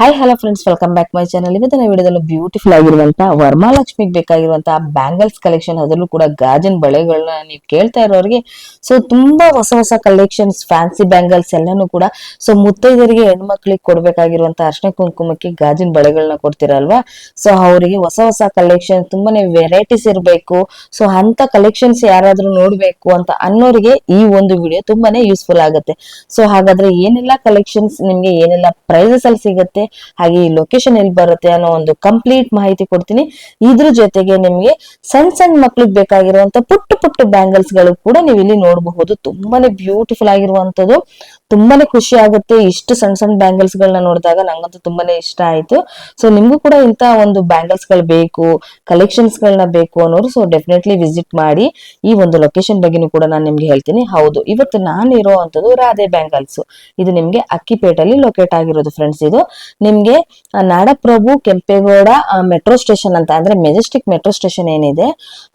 Hi hello friends, welcome back my channel. ಇವತ್ತಿನ ವಿಡಿಯೋದಲ್ಲಿ beautiful ಆಗಿರುವಂತಹ ವರಮಹಾಲಕ್ಷ್ಮಿಗೆ ಬೇಕಾಗಿರುವಂತಹ ಬ್ಯಾಂಗಲ್ಸ್ ಕಲೆಕ್ಷನ್, ಅದರಲ್ಲೂ ಕೂಡ ಗಾಜಿನ ಬಳೆಗಳನ್ನ ನೀವು ಕೇಳ್ತಾ ಇರೋರಿಗೆ ಸೊ ತುಂಬಾ ಹೊಸ ಹೊಸ ಕಲೆಕ್ಷನ್ಸ್, ಫ್ಯಾನ್ಸಿ ಬ್ಯಾಂಗಲ್ಸ್ ಎಲ್ಲಾನು ಕೂಡ ಸೊ ಮುತ್ತೈದರಿಗೆ ಹೆಣ್ಮಕ್ಳಿಗೆ ಕೊಡ್ಬೇಕಾಗಿರುವಂತಹ ಅರ್ಶನ ಕುಂಕುಮಕ್ಕೆ ಗಾಜಿನ ಬಳೆಗಳನ್ನ ಕೊಡ್ತೀರಲ್ವಾ. ಸೊ ಅವರಿಗೆ ಹೊಸ ಹೊಸ ಕಲೆಕ್ಷನ್, ತುಂಬಾನೇ ವೆರೈಟೀಸ್ ಇರಬೇಕು. ಸೊ ಅಂತ ಕಲೆಕ್ಷನ್ಸ್ ಯಾರಾದ್ರೂ ನೋಡ್ಬೇಕು ಅಂತ ಅನ್ನೋರಿಗೆ ಈ ಒಂದು ವಿಡಿಯೋ ತುಂಬಾನೇ ಯೂಸ್ಫುಲ್ ಆಗುತ್ತೆ. ಸೊ ಹಾಗಾದ್ರೆ ಏನೆಲ್ಲ ಕಲೆಕ್ಷನ್ಸ್ ನಿಮ್ಗೆ ಏನೆಲ್ಲ ಪ್ರೈಸಸ್ ಅಲ್ಲಿ ಸಿಗುತ್ತೆ, ಹಾಗೆ ಈ ಲೊಕೇಶನ್ ಎಲ್ಲಿ ಬರುತ್ತೆ ಅನ್ನೋ ಒಂದು ಕಂಪ್ಲೀಟ್ ಮಾಹಿತಿ ಕೊಡ್ತೀನಿ. ಇದ್ರ ಜೊತೆಗೆ ನಿಮ್ಗೆ ಸಣ್ಣ ಸಣ್ಣ ಮಕ್ಳಿಗೆ ಬೇಕಾಗಿರುವಂತ ಪುಟ್ಟ ಪುಟ್ಟ ಬ್ಯಾಂಗಲ್ಸ್ ಗಳು ಕೂಡ ನೀವು ಇಲ್ಲಿ ನೋಡಬಹುದು. ತುಂಬಾನೇ ಬ್ಯೂಟಿಫುಲ್ ಆಗಿರುವಂತದ್ದು, ತುಂಬಾನೇ ಖುಷಿ ಆಗುತ್ತೆ. ಇಷ್ಟು ಸಣ್ಣ ಸಣ್ಣ ಬ್ಯಾಂಗಲ್ಸ್ ಗಳನ್ನ ನೋಡಿದಾಗ ನಂಗಂತೂ ತುಂಬಾನೇ ಇಷ್ಟ ಆಯ್ತು. ಸೊ ನಿಮ್ಗೂ ಕೂಡ ಇಂತ ಒಂದು ಬ್ಯಾಂಗಲ್ಸ್ ಗಳು ಬೇಕು, ಕಲೆಕ್ಷನ್ಸ್ ಗಳನ್ನ ಬೇಕು ಅನ್ನೋರು ಸೊ ಡೆಫಿನೆಟ್ಲಿ ವಿಸಿಟ್ ಮಾಡಿ. ಈ ಒಂದು ಲೊಕೇಶನ್ ಬಗ್ಗೆನೂ ಕೂಡ ನಾನು ನಿಮ್ಗೆ ಹೇಳ್ತೀನಿ. ಹೌದು, ಇವತ್ತು ನಾನು ಇರುವಂತದ್ದು ರಾಧೆ ಬ್ಯಾಂಗಲ್ಸ್. ಇದು ನಿಮ್ಗೆ ಅಕ್ಕಿಪೇಟಲ್ಲಿ ಲೊಕೇಟ್ ಆಗಿರೋದು ಫ್ರೆಂಡ್ಸ್. ಇದು ನಿಮ್ಗೆ ನಾಡಪ್ರಭು ಕೆಂಪೇಗೌಡ ಮೆಟ್ರೋ ಸ್ಟೇಷನ್ ಅಂತ, ಅಂದ್ರೆ ಮೆಜೆಸ್ಟಿಕ್ ಮೆಟ್ರೋ ಸ್ಟೇಷನ್ ಏನಿದೆ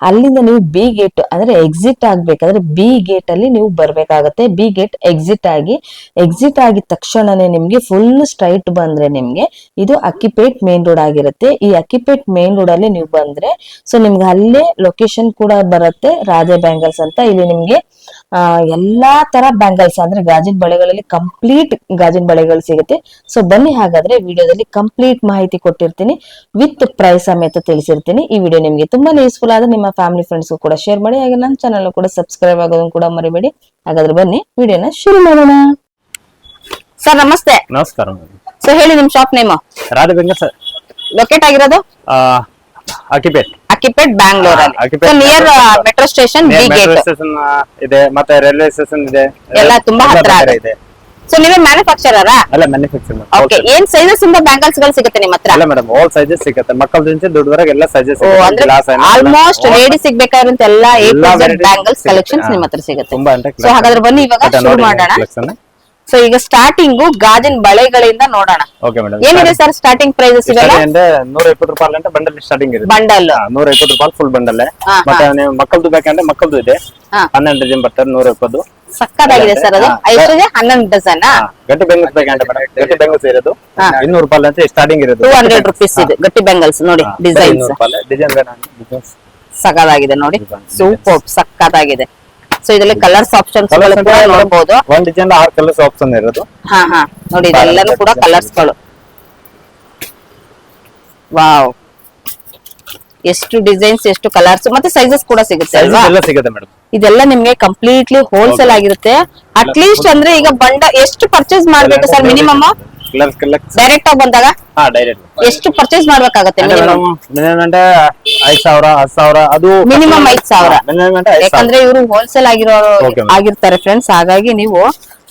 ಅಲ್ಲಿಂದ ನೀವು ಬಿ ಗೇಟ್ ಅಂದ್ರೆ ಎಕ್ಸಿಟ್ ಆಗ್ಬೇಕಾದ್ರೆ ಬಿ ಗೇಟ್ ಅಲ್ಲಿ ನೀವು ಬರ್ಬೇಕಾಗತ್ತೆ. ಬಿ ಗೇಟ್ ಎಕ್ಸಿಟ್ ಆಗಿದ ತಕ್ಷಣನೇ ನಿಮ್ಗೆ ಫುಲ್ ಸ್ಟ್ರೈಟ್ ಬಂದ್ರೆ ನಿಮ್ಗೆ ಇದು ಅಕ್ಕಿಪೇಟ್ ಮೇನ್ ರೋಡ್ ಆಗಿರುತ್ತೆ. ಈ ಅಕ್ಕಿಪೇಟ್ ಮೇನ್ ರೋಡ್ ಅಲ್ಲಿ ನೀವು ಬಂದ್ರೆ ಸೊ ನಿಮ್ಗೆ ಅಲ್ಲೇ ಲೊಕೇಶನ್ ಕೂಡ ಬರುತ್ತೆ, ರಾಧೆ ಬ್ಯಾಂಗಲ್ಸ್ ಅಂತ. ಇಲ್ಲಿ ನಿಮ್ಗೆ ಎಲ್ಲಾ ತರ ಬ್ಯಾಂಗಲ್ಸ್ ಅಂದ್ರೆ ಗಾಜಿನ ಬಳೆಗಳಲ್ಲಿ ಕಂಪ್ಲೀಟ್ ಗಾಜಿನ ಬಳೆಗಳು ಸಿಗುತ್ತೆ. ಸೊ ಬನ್ನಿ, ಹಾಗಾದ್ರೆ ವಿಡಿಯೋದಲ್ಲಿ ಕಂಪ್ಲೀಟ್ ಮಾಹಿತಿ ಕೊಟ್ಟಿರ್ತೀನಿ, ವಿತ್ ಪ್ರೈಸ್ ಸಮೇತ ತಿಳಿಸಿರ್ತೀನಿ. ಈ ವಿಡಿಯೋ ನಿಮ್ಗೆ ತುಂಬಾನೇ ಯೂಸ್ಫುಲ್ ಆದ್ರೆ ನಿಮ್ಮ ಫ್ಯಾಮಿಲಿ ಫ್ರೆಂಡ್ಸ್ ಕೂಡ ಶೇರ್ ಮಾಡಿ, ಹಾಗೆ ನನ್ನ ಚಾನಲ್ ಕೂಡ ಸಬ್ಸ್ಕ್ರೈಬ್ ಆಗೋದನ್ನು ಕೂಡ ಮರಿಬೇಡಿ. ಹಾಗಾದ್ರೆ ಬನ್ನಿ ವಿಡಿಯೋನ ಶುರು ಮಾಡೋಣ. ಸರ್ ನಮಸ್ತೆ. ನಮಸ್ಕಾರ. ಸೊ ಹೇಳಿ ನಿಮ್ shop name? Radhe bangles. Locate ಆಗಿರೋದು ಅಕ್ಕಿಪೇಟ್ ಬ್ಯಾಂಗ್ಳೂರ್ ಅಲ್ಲಿ, near metro station B gate ಇದೆ, ಮತ್ತೆ ರೈಲ್ವೆ ಸ್ಟೇಷನ್ ಇದೆ, ಎಲ್ಲ ತುಂಬಾ ಹತ್ರ ಇದೆ. ಸೊ ನೀವೇ ಮ್ಯಾನುಫ್ಯಾಕ್ಚರರಾ? ಅಲ್ಲ, ಮ್ಯಾನುಫ್ಯಾಕ್ಚರ್. ಓಕೆ, ಏನ್ ಸೈಜಸ್ ಇಂದ ಬ್ಯಾಂಗಲ್ಸ್ ಗಳು ಸಿಗುತ್ತೆ ನಿಮ್ಮ ಹತ್ರ? ಅಲ್ಲ ಮೇಡಮ್, ಆಲ್ ಸೈಜಸ್ ಸಿಗುತ್ತೆ, ಮಕ್ಕಳದಿಂದ ದೊಡ್ಡವರೆಗೆ ಎಲ್ಲ ಸೈಜಸ್ ಸಿಗುತ್ತೆ. ಆಲ್ಮೋಸ್ಟ್ ಲೇಡಿ ಸಿಗ್ಬೇಕಾಗಿರುವಂತ ಎಲ್ಲಾ A to Z bangles collections ನಿಮ್ಮ ಹತ್ರ ಸಿಗುತ್ತೆ. ಸೊ ಹಾಗಾದ್ರೆ ಬನ್ನಿ ಇವಾಗ ಶುರು ಮಾಡೋಣ. ಸೊ ಈಗ ಸ್ಟಾರ್ಟಿಂಗ್ ಗಾಜಿನ ಬಳೆಗಳಿಂದ ನೋಡೋಣ. Okay madam. ಏನಿದೆ ಸರ್ ಸ್ಟಾರ್ಟಿಂಗ್ ಪ್ರೈಸಸ್ ಇವೆಲ್ಲ? 120 ರೂಪಾಯಿ ಅಂತ ಬಂಡಲ್ ಸ್ಟಾರ್ಟಿಂಗ್ ಇದೆ. ಬಂಡಲ್ 120 ರೂಪಾಯಿ ಫುಲ್ ಬಂಡಲ್. ಮತ್ತೆ ನೀವು ಮಕ್ಕಳದು ಬೇಕಂದ್ರೆ ಮಕ್ಕಳದು ಇದೆ, 12 ಡಜನ್ ಬರ್ತದೆ 120. ಸಕ್ಕದಾಗಿದೆ ಸರ್. ಅದು ಐದು 11 ಡಜನ್. ಗಟ್ಟಿ ಬೆಂಗಲ್ಸ್ ಬೇಕಂದ್ರೆ ಮೇಡಮ್, ಗಟ್ಟಿ ಬೆಂಗಲ್ಸ್ ಇರೋದು 200 ರೂಪಾಯಿ ಅಂತ ಸ್ಟಾರ್ಟಿಂಗ್ ಇರೋದು. 200 ರೂಪೀಸ್ ಇದೆ ಗಟ್ಟಿ ಬೆಂಗಲ್ಸ್. ನೋಡಿ ಡಿಸೈನ್ಸ್ ಸಕ್ಕದಾಗಿದೆ, ನೋಡಿ ಸೂಪರ್ ಸಕ್ಕದಾಗಿದೆ. ಸೊ ಇದರಲ್ಲಿ ಕಲರ್ಸ್ ಆಪ್ಷನ್ಸ್ ನೋಡಬಹುದು. ಒಂದು ಡಿಸೈನ್ 6 ಕಲರ್ಸ್ ಆಪ್ಷನ್ ಇರೋದು. ನೋಡಿ ಇದೆಲ್ಲನೂ ಕೂಡ ಕಲರ್ಸ್ ಗಳು. ವಾವ್, ಎಷ್ಟು ಡಿಸೈನ್ಸ್, ಎಷ್ಟು ಕಲರ್ಸ್, ಮತ್ತೆ ಸೈಜಸ್ ಕೂಡ ಸಿಗುತ್ತೆ ಅಲ್ವಾ? ಎಲ್ಲ ಸಿಗುತ್ತೆ ಮೇಡಮ್. ಇದೆಲ್ಲ ನಿಮ್ಗೆ ಕಂಪ್ಲೀಟ್ಲಿ ಹೋಲ್ಸೇಲ್ ಆಗಿರುತ್ತೆ. ಅಟ್ಲೀಸ್ಟ್ ಅಂದ್ರೆ ಈಗ ಎಷ್ಟು ಪರ್ಚೇಸ್ ಮಾಡ್ಬೇಕು ಸರ್ ಮಿನಿಮಮ್? ಡೈರೆಕ್ಟ್ ಆಗಿ ಬಂದಾಗ ಎಷ್ಟು ಪರ್ಚೇಸ್ ಮಾಡ್ಬೇಕಾಗತ್ತೆ? ಮಿನಿಮಮ್ 5,000 10,000 ಅದು ಮಿನಿಮಮ್ 5,000. ಯಾಕಂದ್ರೆ ಇವರು ಹೋಲ್ಸೇಲ್ ಆಗಿರ್ತಾರೆ ಫ್ರೆಂಡ್ಸ್. ಹಾಗಾಗಿ ನೀವು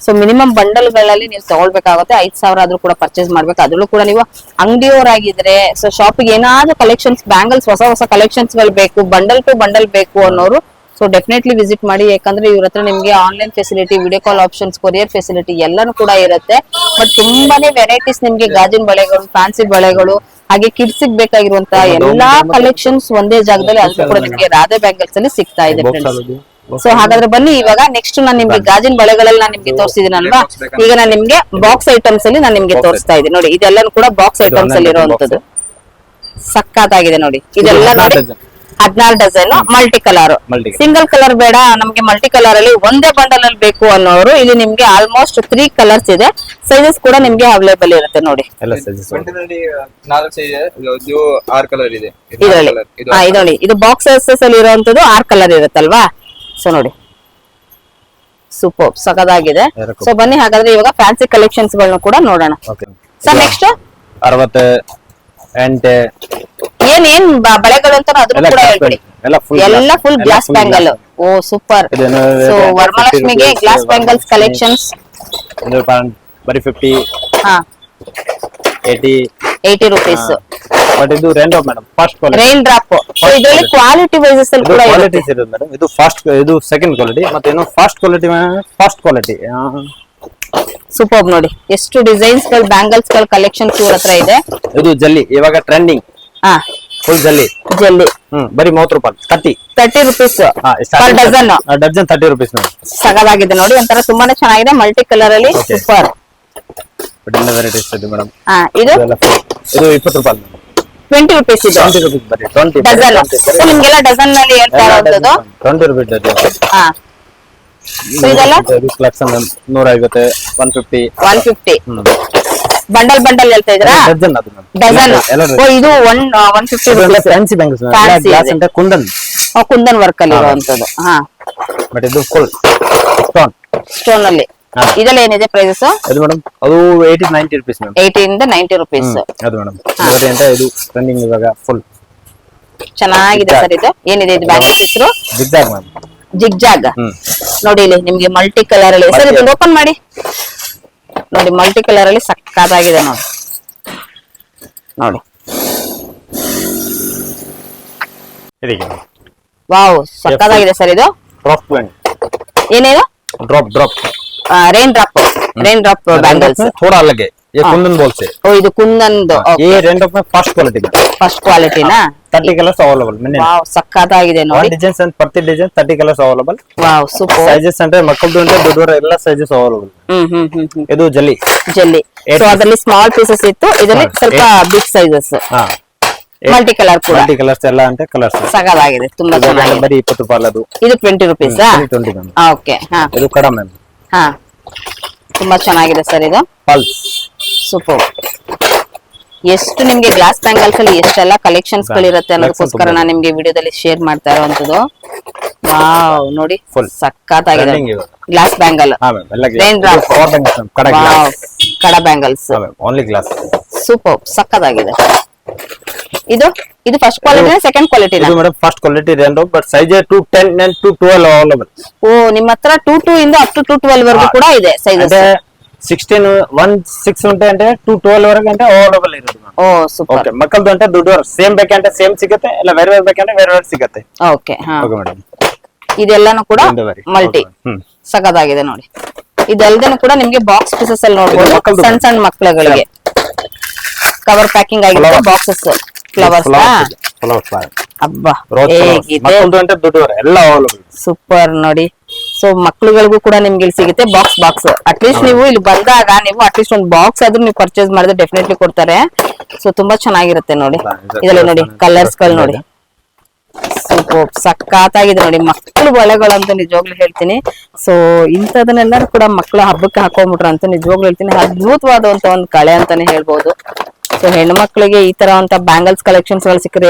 ಸೊ ಮಿನಿಮಮ್ ಬಂಡಲ್ ಗಳಲ್ಲಿ ನೀವು ತಗೊಳ್ಬೇಕಾಗುತ್ತೆ. 5,000 ಆದ್ರೂ ಕೂಡ ಪರ್ಚೇಸ್ ಮಾಡ್ಬೇಕು. ಅದ್ರಲ್ಲೂ ಕೂಡ ನೀವು ಅಂಗಡಿಯವರಾಗಿದ್ರೆ ಸೊ ಶಾಪಿಗೆ ಏನಾದ್ರೂ ಕಲೆಕ್ಷನ್ಸ್ ಬ್ಯಾಂಗಲ್ಸ್ ಹೊಸ ಹೊಸ ಕಲೆಕ್ಷನ್ಸ್ ಗಳು ಬೇಕು, ಬಂಡಲ್ ಟು ಬಂಡಲ್ ಬೇಕು ಅನ್ನೋರು ಸೊ ಡೆಫಿನೆಟ್ಲಿ ವಿಸಿಟ್ ಮಾಡಿ. ಯಾಕಂದ್ರೆ ಇವ್ರ ಹತ್ರ ನಿಮ್ಗೆ online facility, video call options, courier facility ಎಲ್ಲಾನು ಕೂಡ ಇರುತ್ತೆ. ಬಟ್ ತುಂಬಾನೇ ವೆರೈಟೀಸ್ ನಿಮ್ಗೆ ಗಾಜಿನ ಬಳೆಗಳು, ಫ್ಯಾನ್ಸಿ ಬಳೆಗಳು, ಹಾಗೆ ಕಿಡ್ಸ್ ಬೇಕಾಗಿರುವಂತಹ ಎಲ್ಲಾ ಕಲೆಕ್ಷನ್ಸ್ ಒಂದೇ ಜಾಗದಲ್ಲಿ ಅದು ಕೂಡ ನಿಮ್ಗೆ ರಾಧೆ ಬ್ಯಾಂಗಲ್ಸ್ ಅಲ್ಲಿ ಸಿಗ್ತಾ ಇದೆ ಫ್ರೆಂಡ್ಸ್. ಸೊ ಹಾಗಾದ್ರೆ ಬನ್ನಿ ಇವಾಗ ನೆಕ್ಸ್ಟ್ ನಾನು ನಿಮ್ಗೆ ಗಾಜಿನ ಬಳೆಗಳಲ್ಲಿ ನಾನು ನಿಮ್ಗೆ ತೋರಿಸಿದೀನಲ್ವಾ, ಈಗ ನಾನು ನಿಮ್ಗೆ ಬಾಕ್ಸ್ ಐಟಮ್ಸ್ ಅಲ್ಲಿ ನಾನು ನಿಮ್ಗೆ ತೋರಿಸ್ತಾ ಇದ್ದೀನಿ. ನೋಡಿ ಇದೆಲ್ಲಾನು ಕೂಡ ಬಾಕ್ಸ್ ಐಟಮ್ಸ್ ಅಲ್ಲಿ ಇರುವಂತದ್ದು ಸಕ್ಕತ್ತಾಗಿದೆ. ನೋಡಿ ಇದೆಲ್ಲ ನೋಡಿ 14 dozen multi colour. Single colour ಬೇಡ ನಮ್ಗೆ, ಮಲ್ಟಿ ಕಲರ್ ಅಲ್ಲಿ ಒಂದೇ ಬಂಡಲ್ ಅಲ್ಲಿ ಬೇಕು ಅನ್ನೋರು ಇಲ್ಲಿ ನಿಮ್ಗೆ ಆಲ್ಮೋಸ್ಟ್ 3 ಕಲರ್ಸ್ ಇದೆ. ಸೈಜಸ್ ಕೂಡ ನಿಮ್ಗೆ ಅವೈಲೇಬಲ್ ಇರುತ್ತೆ. ನೋಡಿ ಇದರಲ್ಲಿ ಇದು ಬಾಕ್ಸಸ್ ಅಲ್ಲಿ ಇರುವಂತದ್ದು 6 ಕಲರ್ ಇರುತ್ತಲ್ವಾ. ಸೊ ನೋಡಿ ಸೂಪರ್ ಸಖತ್ತಾಗಿದೆ. ಸೊ ಬನ್ನಿ ಹಾಗಾದ್ರೆ ಇವಾಗ ಫ್ಯಾನ್ಸಿ ಕಲೆಕ್ಷನ್ಸ್ ಗಳನ್ನ ಕೂಡ ನೋಡೋಣ. ಸರ್ ನೆಕ್ಸ್ಟ್ 68 ಏನ್ ಬಳೆಗಳು ಅಂತ ಅದನ್ನು ಕೂಡ ಹೇಳ್ಬಿಡಿ. ಎಲ್ಲ full glass bangle. Oh super. So ವರಮಹಾಲಕ್ಷ್ಮಿಗೆ ಗ್ಲಾಸ್ ಬ್ಯಾಂಗಲ್ಸ್ ಕಲೆಕ್ಷನ್ಸ್ ಬರೀ 50 80 ರೂಪೀಸ್. ಬಟ್ ಇದು rain drop madam, first quality rain drop. So ಇದರಲ್ಲಿ ಕ್ವಾಲಿಟಿ ವೈಸಸ್ ಅಲ್ಲಿ ಕೂಡ ಕ್ವಾಲಿಟೀಸ್ ಇರುತ್ತೆ ಮೇಡಮ್. ಇದು ಫಸ್ಟ್, ಇದು ಸೆಕೆಂಡ್ ಕ್ವಾಲಿಟಿ, ಮತ್ತೆ ಏನು ಫಸ್ಟ್ ಕ್ವಾಲಿಟಿ. ಸೂಪರ್. ನೋಡಿ ಎಷ್ಟು ಡಿಸೈನ್ಸ್ ಗಳು, ಬ್ಯಾಂಗಲ್ಸ್ ಗಳ ಕಲೆಕ್ಷನ್ಸ್ ಇವ್ರ ಹತ್ರ ಇದೆ. ಇದು ಜಲ್ಲಿ ಇವಾಗ ಟ್ರೆಂಡಿಂಗ್. ಫುಲ್ ಜಲ್ಲಿ ಬರೀ 30 ರೂಪಾಯಿ. 30 ರೂಪೀಸ್ ಡಜನ್. ಡಜನ್ 30 ರೂಪೀಸ್ ನೋಡಿ. ಸಗದಾಗಿದೆ ನೋಡಿ, ಒಂಥರ ತುಂಬಾನೇ ಚೆನ್ನಾಗಿದೆ, ಮಲ್ಟಿ ಕಲರ್ ಅಲ್ಲಿ ಸೂಪರ್. ಬಟ್ ಎಲ್ಲ ವೆರೈಟೀಸ್ ಇದೆ ಮೇಡಮ್. ಇದು ಇದು 20 ರೂಪಾಯಿ 20 rupees ಇದು 20 ರೂಪಾಯಿ ಬರೀ 20 ಡಜನ್. ಸೊ ನಿಮ್ಗೆಲ್ಲ ಡಜನ್ ನಲ್ಲಿ ಹೇಳ್ತಾ ಇರೋದು 20 ರೂಪಾಯಿ ಡಜನ್. ಸೊ ಇದೆಲ್ಲ ಇದು ಕಲೆಕ್ಷನ್ 150 150 150 ಬಂಡಲ್ ಬಂಡಲ್ ಹೇಳ್ತಾ ಇದ್ರಾ? ಡಜನ್ ಅದು ಡಜನ್. ಓ ಇದು 150 rupees ಫ್ಯಾನ್ಸಿ ಬ್ಯಾಂಗಲ್ಸ್ ಗ್ಲಾಸ್ ಅಂತ ಕುಂದನ್ ವರ್ಕ್ ಅಲ್ಲಿ ಇರುವಂತದ್ದು. ಬಟ್ ಇದು ಫುಲ್ ಸ್ಟೋನ್ ಅಲ್ಲಿ. ಇದೆಲ್ಲ ಏನಿದೆ ಪ್ರೈಸಸ್? ಅದು ಮೇಡಮ್ ಅದು 80 90 ರೂಪೀಸ್ ಮೇಡಮ್. 80 ಇಂದ 90 rupees. ಅದು ಮೇಡಮ್ ನೋಡಿ ಅಂತ ಇದು ಟ್ರೆಂಡಿಂಗ್ ಇವಾಗ ಫುಲ್ ಚೆನ್ನಾಗಿದೆ ಸರ್. ಇದು ಏನಿದೆ ಇದು ಬ್ಯಾಂಗಲ್ಸ್ ಹೆಸರು? Zigzag ma'am. ಜಿಗ್ಜಾಗ್. ನೋಡಿ ಇಲ್ಲಿ ನಿಮ್ಗೆ ಮಲ್ಟಿ ಕಲರ್ ಅಲ್ಲಿ ಸರ್ ಇದನ್ನ ಓಪನ್ ಮಾಡಿ ನೋಡಿ. ಮಲ್ಟಿ ಕಲರ್ ಅಲ್ಲಿ ಸಕ್ಕತ್ತಾಗಿದೆ ನೋಡಿ. ನೋಡಿ ಇದಕ್ಕೆ ವಾವ್ ಸಕ್ಕತ್ತಾಗಿದೆ ಸರ್. ಇದು ಡ್ರಾಪ್ ಬ್ಯಾಂಡ್ ಏನೇನು? ಡ್ರಾಪ್ रेन ड्रॉप बैंगल्स थोड़ा अलग है ये कुंदन बॉल से। ओ ಇದು ಕುಂದನ್ದು. ये रेन ड्रॉप में फर्स्ट क्वालिटी में फर्स्ट क्वालिटी ना 30 कलर्स अवेलेबल मैंने वाव ಸಕ್ಕತ್ತಾಗಿದೆ ನೋಡಿ. ಡಿಸೈನ್ಸ್ ಅಂಡ್ ಪ್ರತಿ design 30 colours available. Wow super. Sizes ಅಂದ್ರೆ ಮಕ್ಕಳದು ಅಂದ್ರೆ ದೊಡ್ಡವರ ಎಲ್ಲ ಸೈಜಸ್ ಅವೈಲೇಬಲ್. ಇದು ಜಲ್ಲಿ ಸೊ ಅದರಲ್ಲಿ ಸ್ಮಾಲ್ ಪೀಸಸ್ ಇತ್ತು, ಇದರಲ್ಲಿ ಸ್ವಲ್ಪ ಬಿಗ್ ಸೈಜಸ್. ಮಲ್ಟಿ ಕಲರ್ ಕೂಡ ಮಲ್ಟಿ ಕಲರ್ಸ್ ಎಲ್ಲ ಅಂತ ಕಲರ್ಸ್ ಸಕ್ಕತ್ತಾಗಿದೆ. ತುಂಬಾ ಚೆನ್ನಾಗಿದೆ. ಬರೀ 20 ರೂಪಾಯಿ ಅದು. ಇದು 20 rupees. 20 ಓಕೆ. ಇದು ಕಡಿಮೆ ಮ್ಯಾಮ್. ತುಂಬಾ ಚೆನ್ನಾಗಿದೆ ಸರ್. ಇದು ಪಲ್ಸ್ ಸೂಪರ್. ಎಷ್ಟು ನಿಮ್ಗೆ ಗ್ಲಾಸ್ ಬ್ಯಾಂಗಲ್ಸ್ ಅಲ್ಲಿ ಎಷ್ಟೆಲ್ಲ ಕಲೆಕ್ಷನ್ಸ್ ಗಳಿರುತ್ತೆ ಅನ್ನೋದಕ್ಕೋಸ್ಕರ ನಾನು ನಿಮ್ಗೆ ವಿಡಿಯೋದಲ್ಲಿ ಶೇರ್ ಮಾಡ್ತಾ ಇರುವಂತದ್ದು. ವಾವ್ ನೋಡಿ ಸಕ್ಕತ್ತಾಗಿದೆ ಗ್ಲಾಸ್ ಬ್ಯಾಂಗಲ್. ರೈನ್ ಡ್ರಾಪ್ ಕಡ ಬ್ಯಾಂಗಲ್ಸ್ ಓನ್ಲಿ ಗ್ಲಾಸ್. ಸೂಪರ್ ಸಕ್ಕತ್ತಾಗಿದೆ. ಇದು ಇದು ಫಸ್ಟ್ ಕ್ವಾಲಿಟಿ ಸೆಕೆಂಡ್ ಕ್ವಾಲಿಟಿ? ಇದು madam first quality range but size 210 and 212 available. Oh ನಿಮ್ಮ ಹತ್ರ 22 ಇಂದ ಅಪ್ ಟು 212 ವರೆಗೂ ಕೂಡ ಇದೆ ಸೈಜಸ್. 16 16 ಉಂಟೆ ಅಂದ್ರೆ 212 ವರೆಗೆ ಅಂತ ಅವೈಲೇಬಲ್ ಇರೋದು. ಓ ಸೂಪರ್. ಓಕೆ ಮಕ್ಕಳದು ಅಂತ ದುಡ್ಡು ಸೇಮ್ ಬೇಕಂటే ಸೇಮ್ ಸಿಗುತ್ತೆ, ಇಲ್ಲ ಬೇರೆ ಬೇರೆ ಬೇಕಂದ್ರೆ ಬೇರೆ ಬೇರೆ ಸಿಗುತ್ತೆ. Okay okay madam. ಇದೆಲ್ಲಾನು ಕೂಡ ಮಲ್ಟಿ ಸಕ್ಕತ್ತಾಗಿದೆ ನೋಡಿ. ಇದೆಲ್ಲದನ್ನು ಕೂಡ ನಿಮಗೆ ಬಾಕ್ಸ್ ಪೀಸಸ್ ಅಲ್ಲಿ ನೋಡಬಹುದು. ಸಣ್ಣ ಸಣ್ಣ ಮಕ್ಕಳುಗಳಿಗೆ ಕವರ್ ಪ್ಯಾಕಿಂಗ್ ಆಗಿದೆ. ಬಾಕ್ಸಸ್ ಫ್ಲವರ್ಸ್ ಅಬ್ಬಾ ಎಲ್ಲ ಸೂಪರ್ ನೋಡಿ. ಸೊ ಮಕ್ಳುಗಳಿಗೂ ಕೂಡ ನಿಮ್ಗೆ ಇಲ್ಲಿ ಸಿಗುತ್ತೆ ಬಾಕ್ಸ್. ಅಟ್ಲೀಸ್ಟ್ ನೀವು ಇಲ್ಲಿ ಬಂದಾಗ ನೀವು ಅಟ್ಲೀಸ್ಟ್ ಒಂದು ಬಾಕ್ಸ್ ಆದ್ರೂ ನೀವು ಪರ್ಚೇಸ್ ಮಾಡಿದ್ರೆ ಡೆಫಿನೆಟ್ಲಿ ಕೊಡ್ತಾರೆ. ಸೊ ತುಂಬಾ ಚೆನ್ನಾಗಿರುತ್ತೆ ನೋಡಿ. ಇದರಲ್ಲಿ ನೋಡಿ ಕಲರ್ಸ್ ಗಳು ನೋಡಿ ಸೂಪರ್ ಸಕ್ಕತ್ತಾಗಿದೆ ನೋಡಿ. ಮಕ್ಕಳು ಬಳೆಗಳಂತ ನಿಜವಾಗ್ಲೂ ಹೇಳ್ತೀನಿ. ಸೊ ಇಂಥದನ್ನೆಲ್ಲರೂ ಕೂಡ ಮಕ್ಕಳು ಹಬ್ಬಕ್ಕೆ ಹಾಕೊಂಡ್ಬಿಟ್ರ ಅಂತ ನಿಜವಾಗ್ಲೂ ಹೇಳ್ತೀನಿ. ಅದ್ಭುತವಾದಂತ ಒಂದು ಕಳೆ ಅಂತಾನೆ ಹೇಳ್ಬೋದು. ಸೊ ಹೆಣ್ಮಕ್ಳಿಗೆ ಈ ತರ ಅಂತ ಬ್ಯಾಂಗಲ್ಸ್ ಕಲೆಕ್ಷನ್ಸ್ ಗಳು ಸಿಕ್ಕರೆ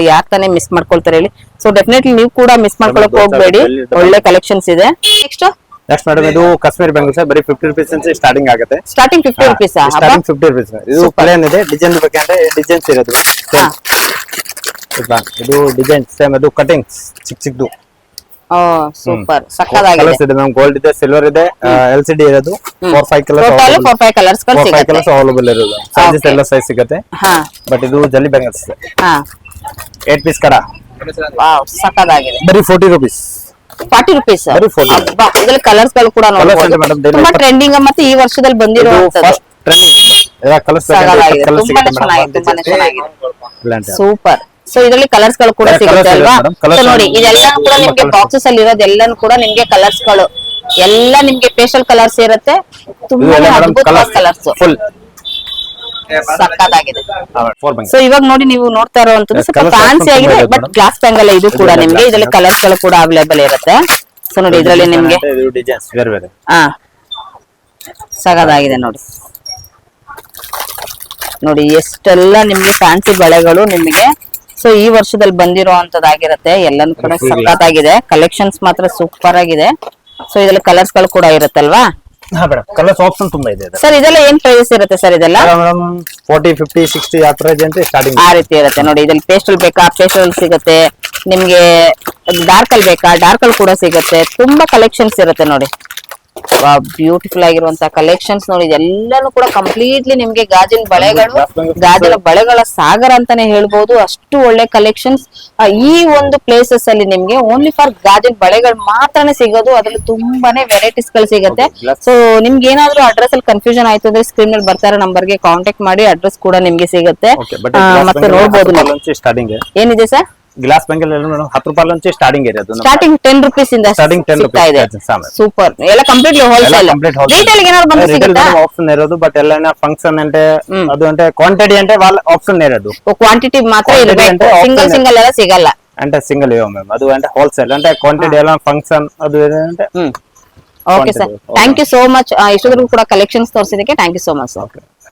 ಯಾಕೆ ತಾನೇ ಮಿಸ್ ಮಾಡ್ಕೊಳ್ತಾರೆ ಹೇಳಿ. ಸೊ ಡೆಫಿನೆಟ್ಲಿ ನೀವು ಕೂಡ ಮಿಸ್ ಮಾಡ್ಕೊಳಕ್ ಹೋಗ್ಬೇಡಿ. ಒಳ್ಳೆ ಕಲೆಕ್ಷನ್ಸ್ ಇದೆ. ನೆಕ್ಸ್ಟ್ ಮೇಡಮ್ ಇದು ಕಾಶ್ಮೀರಿ ಬ್ಯಾಂಗಲ್ಸ್ ಬರೀ 50 ರೂಪೀಸ್ ಅಂತ ಸ್ಟಾರ್ಟಿಂಗ್ ಆಗುತ್ತೆ. Starting 50 rupees. Starting 50 rupees. ಇದು ಪ್ಲೇನ್ ಇದೆ, ಡಿಸೈನ್ ಬೇಕಂದ್ರೆ ಡಿಸೈನ್ಸ್ ಇರೋದು. ಇದು ಡಿಸೈನ್ ಸೇಮ್, ಅದು ಕಟಿಂಗ್ಸ್ ಚಿಕ್ಕದು. ಓ ಸೂಪರ್ ಸಕ್ಕತ್ತಾಗಿದೆ. ಕಲರ್ಸ್ ಇದೆ ಮ್ಯಾಮ್, ಗೋಲ್ಡ್ ಇದೆ, ಸಿಲ್ವರ್ ಇದೆ, LCD ಇರೋದು. 4-5 ಕಲರ್ಸ್ ಟೋಟಲ್ 4-5 ಕಲರ್ಸ್ ಗಳು ಸಿಗುತ್ತೆ. 4-5 ಕಲರ್ಸ್ ಅವೈಲೇಬಲ್ ಇರೋದು. ಸೈಜಸ್ ಎಲ್ಲ ಸೈಜ್ ಸಿಗುತ್ತೆ. ಬಟ್ ಇದು ಜಲ್ಲಿ ಬ್ಯಾಂಗಲ್ಸ್ 8 ಪೀಸ್ ಕಡ. ವಾವ್ ಸಕ್ಕತ್ತಾಗಿದೆ. ಬರೀ 40 ರೂಪೀಸ್. 40 ರೂಪೀಸ್. ಅಬ್ಬಾ ಇದರಲ್ಲಿ ಕಲರ್ಸ್ ಗಳು ಕೂಡ ನೋಡಬಹುದು. ತುಂಬಾ ಟ್ರೆಂಡಿಂಗ್ ಮತ್ತೆ ಈ ವರ್ಷದಲ್ಲಿ ಬಂದಿರುವಂತದ್ದು. ಸೂಪರ್. ಸೊ ಇದರಲ್ಲಿ ಕಲರ್ಸ್ ಗಳು ಕೂಡ ಸಿಗುತ್ತೆ ಅಲ್ವಾ? ಸೊ ನೋಡಿ ಇದೆಲ್ಲ ಕೂಡ ನಿಮ್ಗೆ ಬಾಕ್ಸಸ್ ಅಲ್ಲಿ ಇರೋದೆಲ್ಲಾನು ಕೂಡ ನಿಮ್ಗೆ ಕಲರ್ಸ್ ಗಳು ಎಲ್ಲ ನಿಮ್ಗೆ ಪೇಸ್ಟಲ್ ಕಲರ್ಸ್ ಇರುತ್ತೆ. ತುಂಬಾ ಅದ್ಭುತವಾದ ಕಲರ್ಸ್ ಸಕ್ಕತ್ತಾಗಿದೆ. ಸೊ ಇವಾಗ ನೋಡಿ ನೀವು ನೋಡ್ತಾ ಇರುವಂತದ್ದು ಸ್ವಲ್ಪ ಫ್ಯಾನ್ಸಿ ಆಗಿದೆ, ಬಟ್ ಗ್ಲಾಸ್ ಬ್ಯಾಂಗಲ್ ಇದು ಕೂಡ ನಿಮ್ಗೆ ಇದರಲ್ಲಿ ಕಲರ್ಸ್ ಗಳು ಕೂಡ ಅವೈಲೇಬಲ್ ಇರುತ್ತೆ. ಸೊ ನೋಡಿ ಇದರಲ್ಲಿ ನಿಮ್ಗೆ ಸಕ್ಕತ್ತಾಗಿದೆ ನೋಡಿ. ನೋಡಿ ಎಷ್ಟೆಲ್ಲ ನಿಮ್ಗೆ ಫ್ಯಾನ್ಸಿ ಬಳೆಗಳು ನಿಮ್ಗೆ ಸೊ ಈ ವರ್ಷದಲ್ಲಿ ಬಂದಿರುವಂತದ್ದಾಗಿರುತ್ತೆ. ಎಲ್ಲಾನು ಕೂಡ ಸಕ್ಕತ್ತಾಗಿದೆ. ಕಲೆಕ್ಷನ್ಸ್ ಮಾತ್ರ ಸೂಪರ್ ಆಗಿದೆ. ಸೊ ಇದ್ರಲ್ಲಿ ಕಲರ್ಸ್ ಗಳು ಕೂಡ ಇರುತ್ತಲ್ವಾ? ಕಲರ್ಸ್ ಆಪ್ಷನ್ ತುಂಬಾ ಇದೆ ಸರ್. ಇದೆಲ್ಲ ಏನ್ ಪ್ರೈಸ್ ಇರುತ್ತೆ ಸರ್? ಇದೆಲ್ಲ 40, 50, 60 ಆ ಪ್ರೈಸ್ ಅಂತ ಸ್ಟಾರ್ಟಿಂಗ್ ಆ ರೀತಿ ಇರುತ್ತೆ ನೋಡಿ. ಇದ್ರಲ್ಲಿ ಪೇಸ್ಟಲ್ ಬೇಕಾ ಪೇಸ್ಟಲ್ ಸಿಗುತ್ತೆ, ನಿಮ್ಗೆ ಡಾರ್ಕ್ ಅಲ್ಲಿ ಬೇಕಾ ಡಾರ್ಕ್ ಅಲ್ಲಿ ಕೂಡ ಸಿಗುತ್ತೆ. ತುಂಬಾ ಕಲೆಕ್ಷನ್ಸ್ ಇರುತ್ತೆ ನೋಡಿ. ಬ್ಯೂಟಿಫುಲ್ ಆಗಿರುವಂತ ಕಲೆಕ್ಷನ್ಸ್ ನೋಡಿ. ಎಲ್ಲಾನು ಕೂಡ ಕಂಪ್ಲೀಟ್ಲಿ ನಿಮ್ಗೆ ಗಾಜಿನ ಬಳೆಗಳ ಸಾಗರ ಅಂತಾನೆ ಹೇಳ್ಬೋದು. ಅಷ್ಟು ಒಳ್ಳೆ ಕಲೆಕ್ಷನ್ಸ್ ಈ ಒಂದು ಪ್ಲೇಸಸ್ ಅಲ್ಲಿ ನಿಮ್ಗೆ ಓನ್ಲಿ ಫಾರ್ ಗಾಜಿನ ಬಳೆಗಳು ಮಾತ್ರನೇ ಸಿಗೋದು. ಅದ್ರಲ್ಲಿ ತುಂಬಾನೇ ವೆರೈಟೀಸ್ ಗಳು ಸಿಗುತ್ತೆ. ಸೊ ನಿಮ್ಗೆ ಏನಾದ್ರೂ ಅಡ್ರೆಸ್ ಅಲ್ಲಿ ಕನ್ಫ್ಯೂಷನ್ ಆಯ್ತು ಅಂದ್ರೆ ಸ್ಕ್ರೀನ್ ಅಲ್ಲಿ ಬರ್ತಾ ಇರೋ ನಂಬರ್ ಗೆ ಕಾಂಟ್ಯಾಕ್ಟ್ ಮಾಡಿ. ಅಡ್ರೆಸ್ ಕೂಡ ನಿಮ್ಗೆ ಸಿಗುತ್ತೆ. ಮತ್ತೆ ನೋಡ್ಬೋದು ಏನಿದೆ ಸರ್ ಗ್ಲಾಸ್ ಬ್ಯಾಂಗಲ್ ಎಲ್ಲ ಮೇಡಮ್ 10 ರೂಪಾಯಿ నుంచి ಸ್ಟಾರ್ಟಿಂಗ್ ಇರೋದು ಸ್ಟಾರ್ಟಿಂಗ್ 10 rupees ಇಂದ Starting 10 ಸಿಗ್ತಾ ಇದೆ. rupees ಸಾಮಾನು. ಸೂಪರ್. ಎಲ್ಲ ಕಂಪ್ಲೀಟ್ಲಿ ಹೋಲ್ಸೇಲ್. ರಿಟೇಲ್ ಏನಾದ್ರು ಬಂದು ಸಿಗುತ್ತಾ? ಆಪ್ಷನ್ ಇರೋದು ಬಟ್ ಎಲ್ಲ ಫಂಕ್ಷನ್ అంటే ಅದು అంటే ಕ್ವಾಂಟಿಟಿ అంటే వాళ్ళ ಆಪ್ಷನ್ ಇರೋದು. ಕ್ವಾಂಟಿಟಿ ಮಾತ್ರ ಇರಬೇಕು, ಸಿಂಗಲ್ ಎಲ್ಲ ಸಿಗಲ್ಲ అంటే సింగిల్ ఇవ్వం మేము ಅದು అంటే హోల్సేల్ అంటే క్వాంటిటీ ಎಲ್ಲ ಫಂಕ್ಷನ್ ಅದು అంటే okay sir, thank you so much. ಇಷ್ಟೊಂದು ಕೂಡ ಕಲೆಕ್ಷನ್ಸ್ ತೋರಿಸಿದಕ್ಕೆ thank you so much sir.